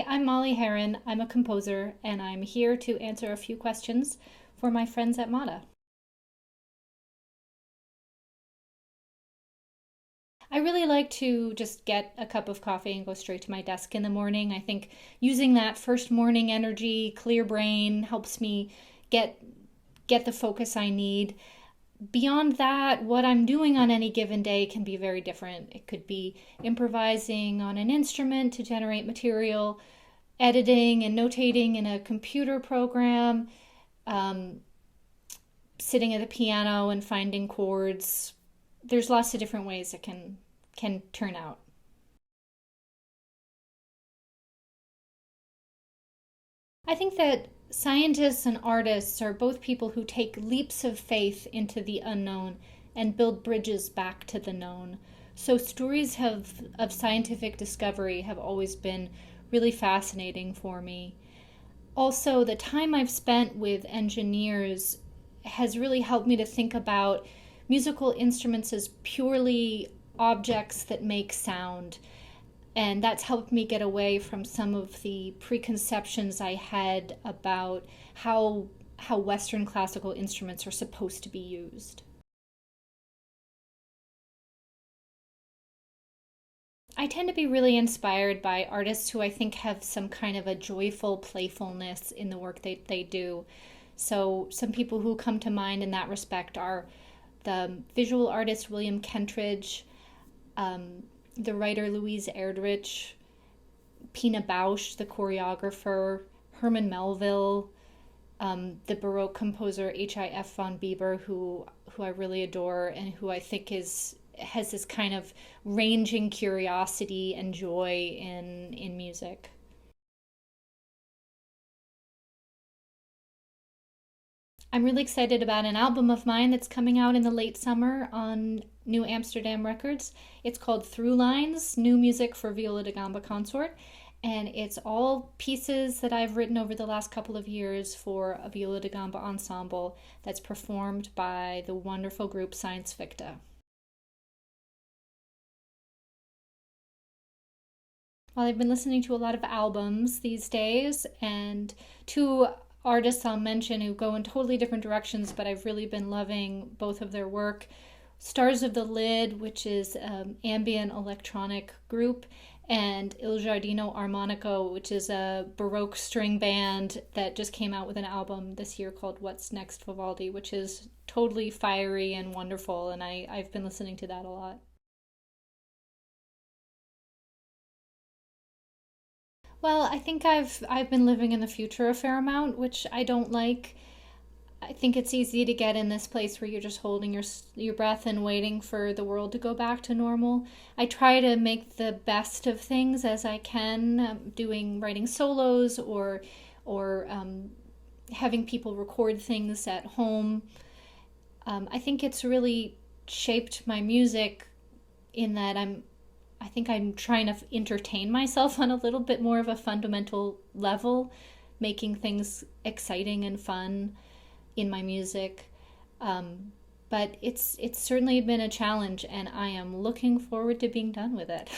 I'm Molly Herron. I'm a composer, and I'm here to answer a few questions for my friends at Mata. I really like to just get a cup of coffee and go straight to my desk in the morning. I think using that first morning energy, clear brain helps me get get the focus I need. Beyond that, what I'm doing on any given day can be very different. It could be improvising on an instrument to generate material, editing and notating in a computer program, um, sitting at the piano and finding chords. There's lots of different ways it can turn out. I think that scientists and artists are both people who take leaps of faith into the unknown and build bridges back to the known. So stories of scientific discovery have always been really fascinating for me. Also, the time I've spent with engineers has really helped me to think about musical instruments as purely objects that make sound. And that's helped me get away from some of the preconceptions I had about how Western classical instruments are supposed to be used. I tend to be really inspired by artists who I think have some kind of a joyful playfulness in the work they do. So, some people who come to mind in that respect are the visual artist William Kentridge, um, the writer Louise Erdrich, Pina Bausch, the choreographer, Herman Melville, the Baroque composer H.I.F. von Bieber, who I really adore and who I think is has this kind of ranging curiosity and joy in music. I'm really excited about an album of mine that's coming out in the late summer on New Amsterdam Records. It's called Through Lines, New Music for Viola da Gamba Consort. And it's all pieces that I've written over the last couple of years for a viola da gamba ensemble that's performed by the wonderful group Science Ficta. Well, I've been listening to a lot of albums these days, and two artists I'll mention who go in totally different directions, but I've really been loving both of their work. Stars of the Lid, which is ambient electronic group, and Il Giardino Armonico, which is a Baroque string band that just came out with an album this year called What's Next Vivaldi, which is totally fiery and wonderful, and I've been listening to that a lot. Well, I think I've been living in the future a fair amount, which I don't like. I think it's easy to get in this place where you're just holding your breath and waiting for the world to go back to normal. I try to make the best of things as I can, doing writing solos or having people record things at home. I think it's really shaped my music in that I think I'm trying to entertain myself on a little bit more of a fundamental level, making things exciting and fun in my music. Um, but it's certainly been a challenge, and I am looking forward to being done with it.